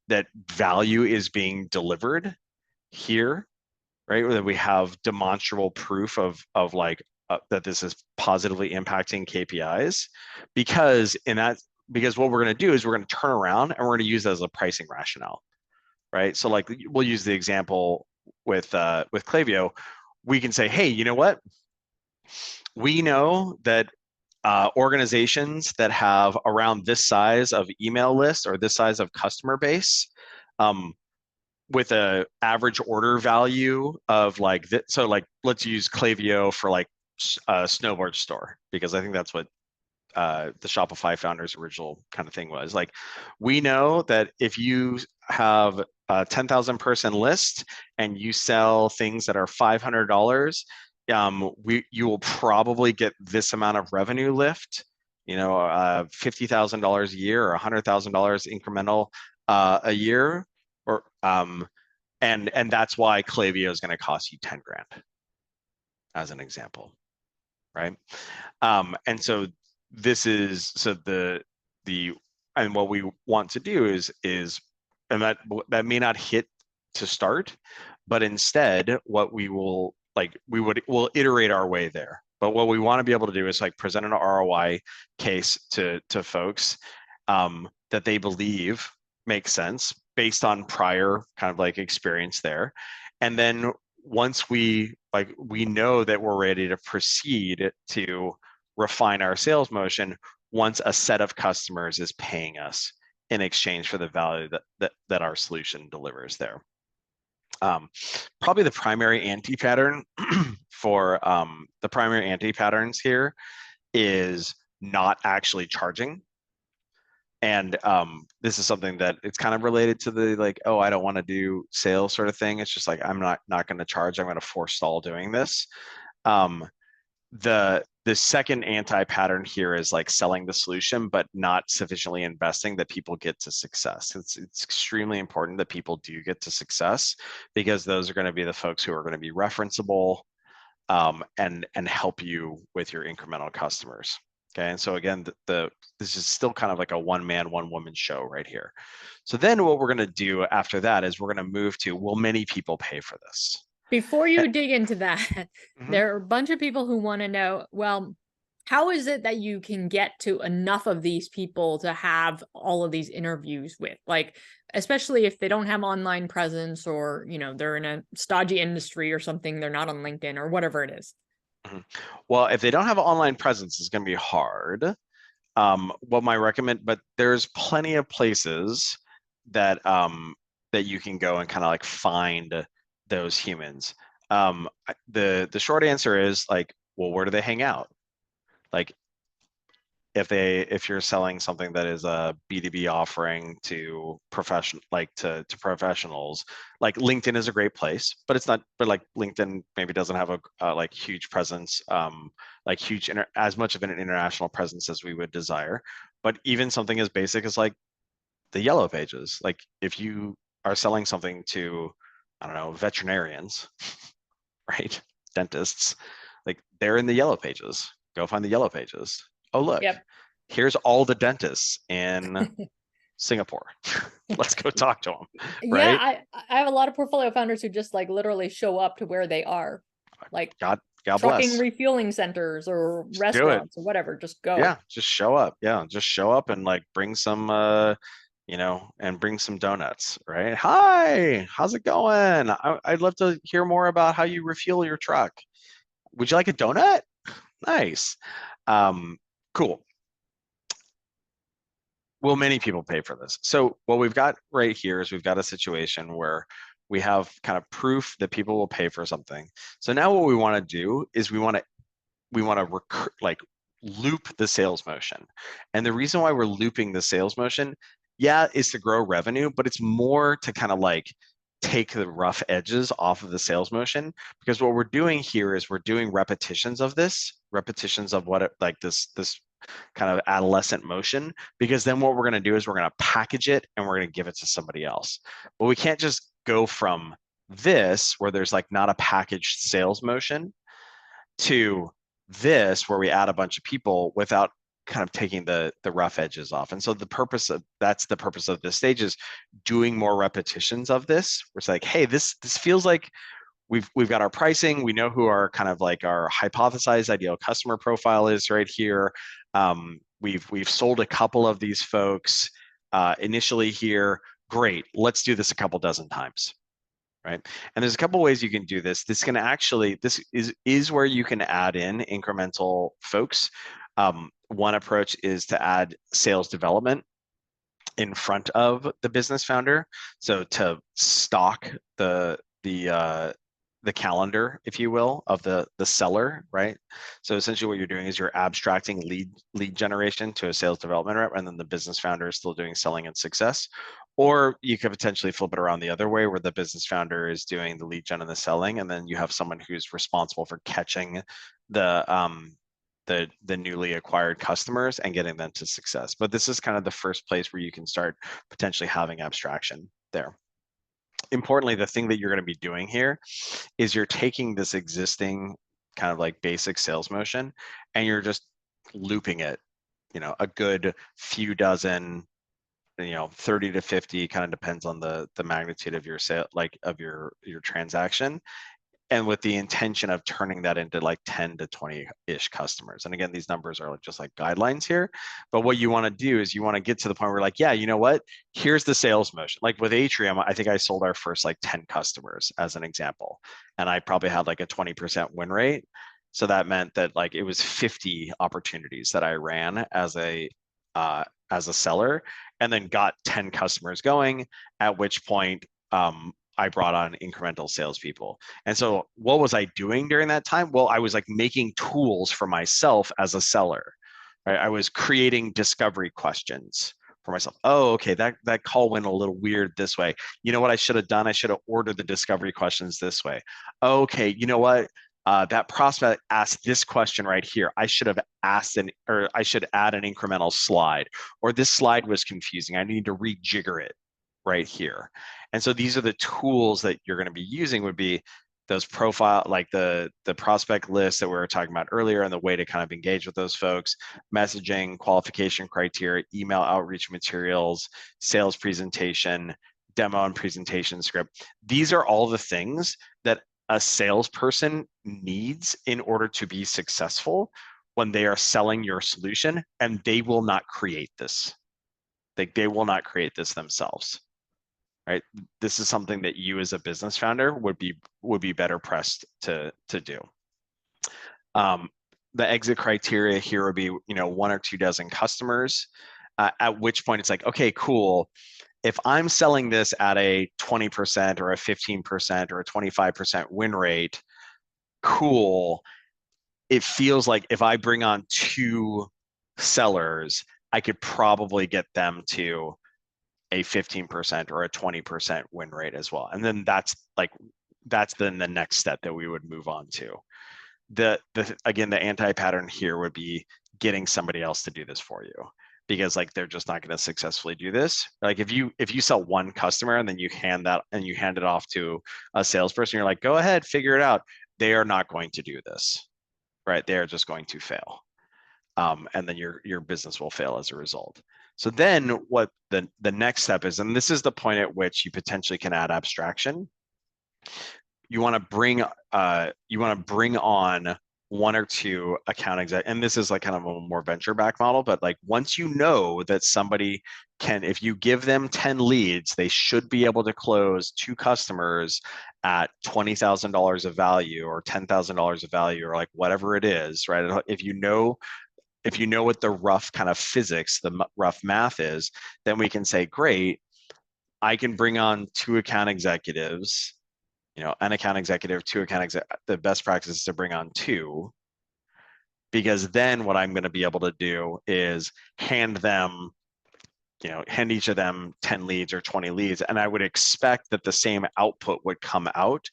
that value is being delivered here, right? That we have demonstrable proof of like that this is positively impacting KPIs, because in that, because what we're going to do is we're going to turn around and we're going to use that as a pricing rationale, right? So like we'll use the example with Klaviyo. We can say, hey, you know what? We know that organizations that have around this size of email list or this size of customer base, with a average order value of like so like let's use Klaviyo for like a snowboard store, because I think that's what the Shopify founders original kind of thing was. Like, we know that if you have a 10,000 person list and you sell things that are $500, you will probably get this amount of revenue lift, $50,000 a year or $100,000 incremental a year, or and that's why Klaviyo is going to cost you 10 grand, as an example, right? And so this is, so the and what we want to do is and that may not hit to start, but instead what we will, like, we'll iterate our way there. But what we want to be able to do is like present an ROI case to folks that they believe makes sense based on prior kind of like experience there. And then once we know that we're ready to proceed to refine our sales motion, once a set of customers is paying us in exchange for the value that our solution delivers there. Probably the primary anti-pattern for the primary anti-patterns here is not actually charging. And this is something that it's kind of related to the like, oh, I don't want to do sales sort of thing. It's just like, I'm not going to charge. I'm going to forestall doing this. The second anti-pattern here is like selling the solution, but not sufficiently investing that people get to success. It's extremely important that people do get to success, because those are going to be the folks who are going to be referenceable and help you with your incremental customers. Okay, and so again, this is still kind of like a one man, one woman show right here. So then what we're going to do after that is we're going to move to, will many people pay for this? Before Eh, you dig into that, mhm. there are a bunch of people who want to know, well, how is it that you can get to enough of these people to have all of these interviews with? Like, especially if they don't have online presence or, they're in a stodgy industry or something, they're not on LinkedIn or whatever it is. Mhm. Well, if they don't have an online presence, it's going to be hard. What my recommend, but there's plenty of places that that you can go and kind of like find those humans. The short answer is like, well, where do they hang out? Like if you're selling something that is a B2B offering to to professionals, like LinkedIn is a great place, but it's not, but like LinkedIn maybe doesn't have a like huge presence, like as much of an international presence as we would desire. But even something as basic as like the yellow pages, like if you are selling something to, I don't know, veterinarians, right? Dentists, like they're in the yellow pages. Go find the yellow pages. Oh, look, Yep. here's all the dentists in Singapore. Let's go talk to them, Yeah, right? I have a lot of portfolio founders who just like literally show up to where they are, like God trucking bless. refueling centers or Just do it. restaurants or whatever. Just go. Yeah, just show up. Yeah, just show up and like bring some and bring some donuts, right? Hi, how's it going? I'd love to hear more about how you refuel your truck. Would you like a donut? Nice. Um, cool. Will many people pay for this? So what we've got right here is we've got a situation where we have kind of proof that people will pay for something. So now what we want to do is we want to like loop the sales motion. And the reason why we're looping the sales motion, yeah, is to grow revenue, but it's more to kind of like take the rough edges off of the sales motion, because what we're doing here is we're doing repetitions of what it, like this kind of adolescent motion, because then what we're going to do is we're going to package it and we're going to give it to somebody else. But we can't just go from this where there's like not a packaged sales motion to this where we add a bunch of people without kind of taking the rough edges off. And so that's the purpose of this stage, is doing more repetitions of this. We're like, hey, this feels like we've got our pricing. We know who our kind of like our hypothesized ideal customer profile is right here. We've sold a couple of these folks initially here. Great, let's do this a couple dozen times, right? And there's a couple ways you can do this. This is where you can add in incremental folks. One approach is to add sales development in front of the business founder, so to stock the calendar, if you will, of the seller, right? So essentially what you're doing is you're abstracting lead generation to a sales development rep, and then the business founder is still doing selling and success. Or you could potentially flip it around the other way, where the business founder is doing the lead gen and the selling, and then you have someone who's responsible for catching the newly acquired customers and getting them to success. But this is kind of the first place where you can start potentially having abstraction there. Importantly, the thing that you're going to be doing here is you're taking this existing kind of like basic sales motion and you're just looping it, a good few dozen, 30 to 50, kind of depends on the magnitude of your sale, like of your transaction, and with the intention of turning that into like 10 to 20-ish customers. And again, these numbers are just like guidelines here. But what you want to do is you want to get to the point where like, yeah, you know what? Here's the sales motion. Like with Atrium, I think I sold our first like 10 customers as an example. And I probably had like a 20% win rate. So that meant that like it was 50 opportunities that I ran as a seller, and then got 10 customers going, at which point I brought on incremental salespeople. And so what was I doing during that time? Well, I was like making tools for myself as a seller, right? I was creating discovery questions for myself. Oh, okay, that call went a little weird this way. You know what I should have done? I should have ordered the discovery questions this way. Okay, you know what? That prospect asked this question right here. I should have or I should add an incremental slide, or this slide was confusing. I need to rejigger it right here. And so these are the tools that you're going to be using, would be those profile, like the prospect list that we were talking about earlier, and the way to kind of engage with those folks, messaging, qualification criteria, email outreach materials, sales presentation, demo and presentation script. These are all the things that a salesperson needs in order to be successful when they are selling your solution, and they will not create this. They will not create this themselves, right? This is something that you as a business founder would be better pressed to do. The exit criteria here would be, 1 or 2 dozen customers, at which point it's like, okay, cool. If I'm selling this at a 20% or a 15% or a 25% win rate, cool. It feels like if I bring on 2 sellers, I could probably get them to a 15% or a 20% win rate as well. And then that's then the next step that we would move on to. Again, the anti-pattern here would be getting somebody else to do this for you, because like they're just not going to successfully do this. Like if you sell 1 customer and then you hand it off to a salesperson, you're like, go ahead, figure it out. They are not going to do this, right? They are just going to fail. And then your business will fail as a result. So then what the next step is, and this is the point at which you potentially can add abstraction. You want to bring on 1 or 2 account exec, and this is like kind of a more venture back model, but like once you know that somebody can, if you give them 10 leads, they should be able to close 2 customers at $20,000 of value or $10,000 of value or like whatever it is, right? If you know what the rough kind of physics, the rough math is, then we can say, great, I can bring on 2 account executives, an account executive, 2 account executives. The best practice is to bring on 2, because then what I'm going to be able to do is hand each of them 10 leads or 20 leads. And I would expect that the same output would come out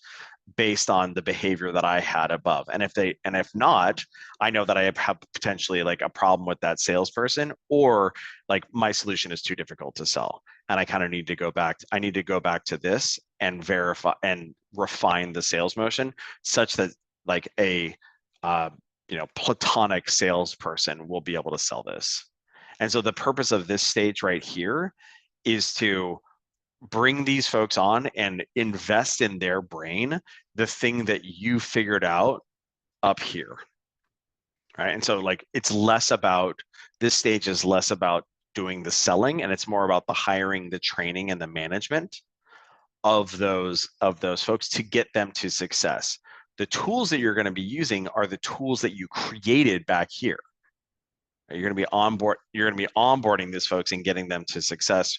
based on the behavior that I had above. And if not, I know that I have potentially like a problem with that salesperson, or like my solution is too difficult to sell. And I kind of need to go back. I need to go back to this and verify and refine the sales motion such that like a platonic salesperson will be able to sell this. And so the purpose of this stage right here is to bring these folks on and invest in their brain the thing that you figured out up here, right? And so like it's less about, this stage is less about doing the selling, and it's more about the hiring, the training, and the management of those folks to get them to success. The tools that you're going to be using are the tools that you created back here. You're going to be onboarding these folks and getting them to success,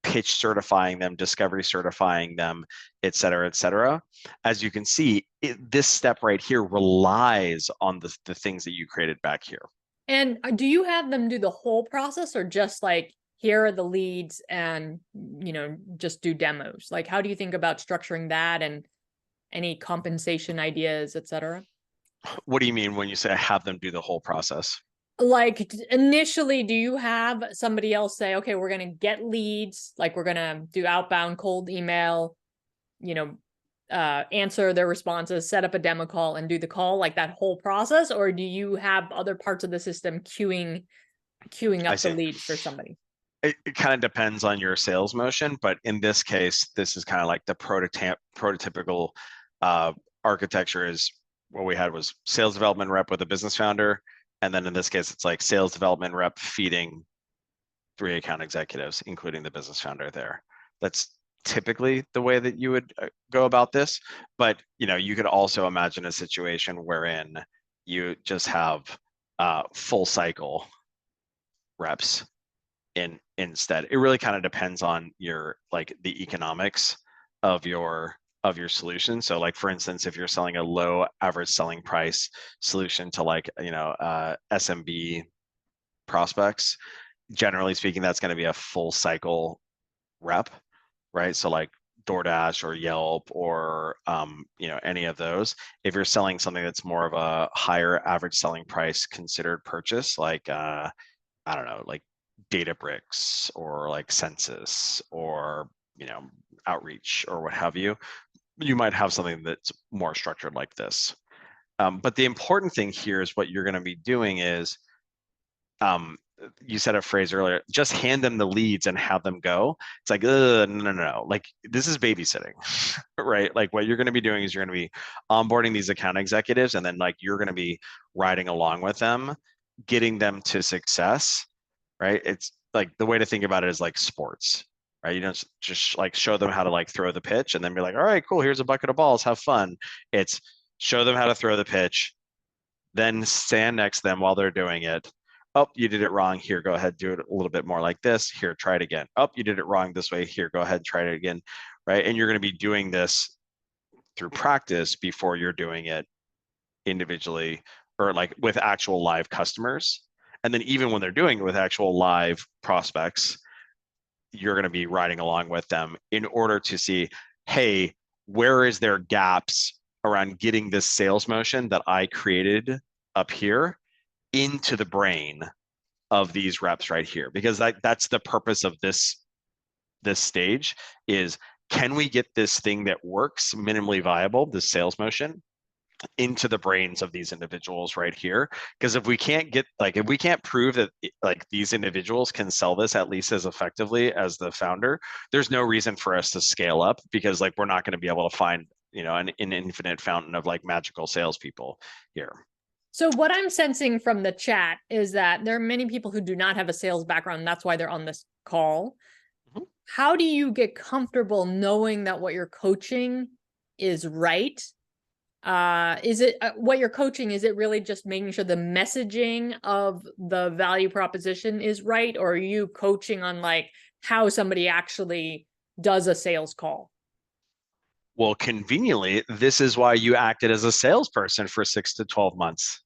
pitch certifying them, discovery certifying them, et cetera. As you can see, this step right here relies on the things that you created back here. And do you have them do the whole process, or just like, here are the leads and, just do demos? Like, how do you think about structuring that, and any compensation ideas, et cetera? What do you mean when you say have them do the whole process? Like initially, do you have somebody else say, okay, we're going to get leads, like we're going to do outbound cold email, answer their responses, set up a demo call and do the call, like that whole process? Or do you have other parts of the system queuing up the leads for somebody? It kind of depends on your sales motion, but in this case, this is kind of like the prototypical architecture is what we had was sales development rep with a business founder. And then in this case, it's like sales development rep feeding 3 account executives, including the business founder there. That's typically the way that you would go about this. But, you could also imagine a situation wherein you just have full cycle reps instead. It really kind of depends on the economics of your solution. So like, for instance, if you're selling a low average selling price solution to SMB prospects, generally speaking, that's going to be a full cycle rep, right? So like DoorDash or Yelp or any of those. If you're selling something that's more of a higher average selling price considered purchase, like I don't know, like Databricks or like Census or Outreach or what have you, you might have something that's more structured like this. But the important thing here is what you're going to be doing is you said a phrase earlier, just hand them the leads and have them go. It's like, no, no, no. Like this is babysitting, right? Like what you're going to be doing is you're going to be onboarding these account executives, and then like you're going to be riding along with them, getting them to success, right? It's like the way to think about it is like sports, right? You don't just like show them how to like throw the pitch and then be like, all right, cool, here's a bucket of balls, have fun. It's show them how to throw the pitch, then stand next to them while they're doing it. Oh, you did it wrong. Here, go ahead, do it a little bit more like this. Here, try it again. Oh, you did it wrong this way. Here, go ahead, try it again, right? And you're going to be doing this through practice before you're doing it individually or like with actual live customers. And then even when they're doing it with actual live prospects, you're going to be riding along with them in order to see, hey, where is there gaps around getting this sales motion that I created up here into the brain of these reps right here? Because that's the purpose of this stage is, can we get this thing that works, minimally viable, this sales motion, into the brains of these individuals right here? Because if we can't get like, if we can't prove that like these individuals can sell this at least as effectively as the founder, there's no reason for us to scale up, because like we're not going to be able to find, you know, an infinite fountain of like magical salespeople here. So what I'm sensing from the chat is that there are many people who do not have a sales background. That's why they're on this call. Mm-hmm. How do you get comfortable knowing that what you're coaching is right? Is it what you're coaching? Is it really just making sure the messaging of the value proposition is right? Or are you coaching on like how somebody actually does a sales call? Well, conveniently, this is why you acted as a salesperson for 6 to 12 months.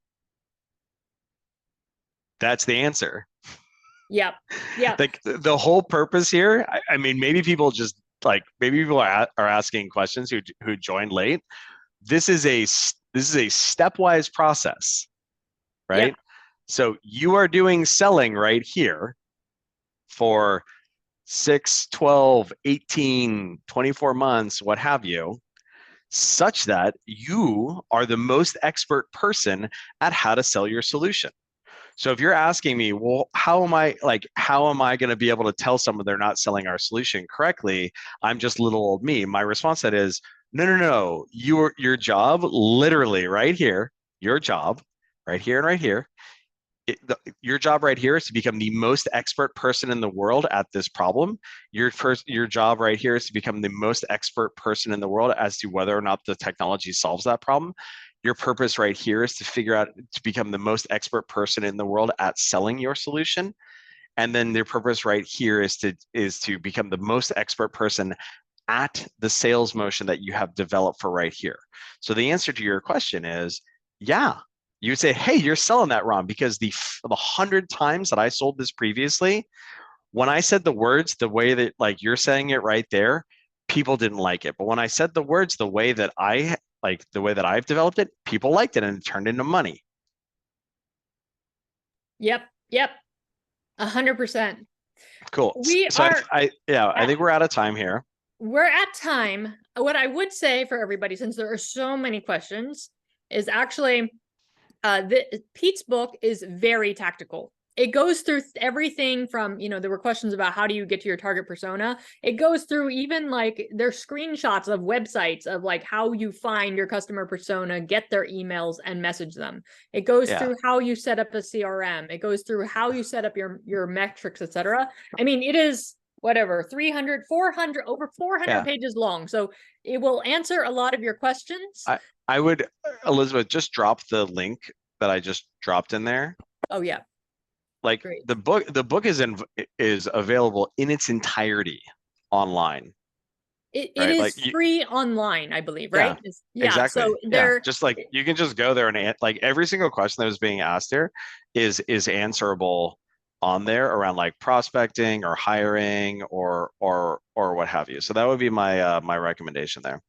That's the answer. Yep. Yeah. Like the whole purpose here, I mean, maybe people just like, maybe people are asking questions who joined late. This is a stepwise process, right? Yep. So you are doing selling right here for 6, 12, 18, 24 months, what have you, such that you are the most expert person at how to sell your solution. So if you're asking me, well, how am I going to be able to tell someone they're not selling our solution correctly? I'm just little old me. My response to that is, no. Your job, literally right here, your job right here and right here, your job right here is to become the most expert person in the world at this problem. Your job right here is to become the most expert person in the world as to whether or not the technology solves that problem. Your purpose right here is to figure out to become the most expert person in the world at selling your solution. And then their purpose right here is to become the most expert person at the sales motion that you have developed for right here. So the answer to your question is, yeah, you would say, hey, you're selling that wrong, because the 100 times that I sold this previously, when I said the words the way that like you're saying it right there, people didn't like it. But when I said the words the way that I've developed it, people liked it, and it turned into money. Yep. 100%. Cool. I think we're out of time here. We're at time. What I would say for everybody, since there are so many questions, is actually Pete's book is very tactical. It goes through everything from, there were questions about how do you get to your target persona. It goes through even like there's screenshots of websites of like how you find your customer persona, get their emails and message them. It goes through how you set up a CRM. It goes through how you set up your metrics, etc. I mean, it is whatever, 300, 400, over 400 pages long. So it will answer a lot of your questions. I would, Elizabeth, just drop the link that I just dropped in there. Oh yeah. Like great. The book is available in its entirety online. It is like, free online, I believe, right? Yeah, exactly. So just like you can just go there and like every single question that was being asked there is answerable on there around like prospecting or hiring or what have you. So that would be my my recommendation there.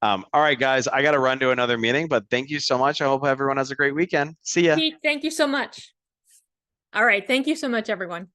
All right, guys, I got to run to another meeting, but thank you so much. I hope everyone has a great weekend. See ya. Pete, thank you so much. All right. Thank you so much, everyone.